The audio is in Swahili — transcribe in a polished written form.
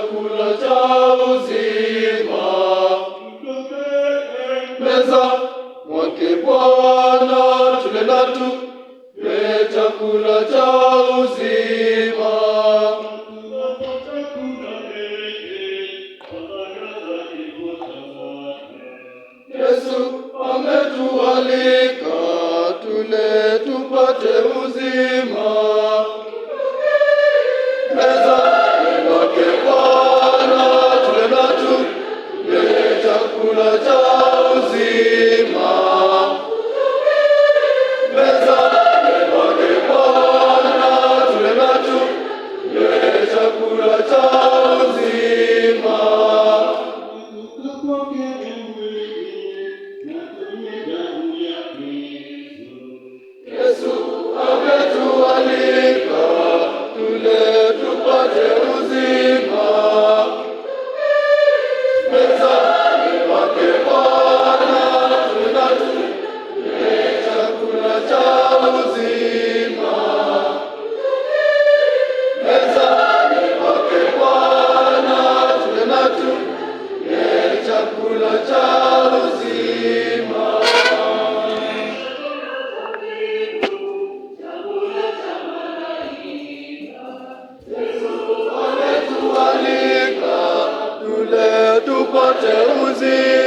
chakula cha uzima. Meza mwake Bwana tule na tunywe chakula cha uzima. Yesu ametualika tule tupate uzima. Meza mwake Bwana tule na tunywe chakula cha uzima. Meza mwake Bwana tule na tunywe chakula cha uzima. Yesu ametualika tule tupate uzima. Mezani mwake Bwana tule na tunywe chakula cha uzima. Mezani mwake Bwana tule na tunywe chakula cha uzima. Tupate uzima.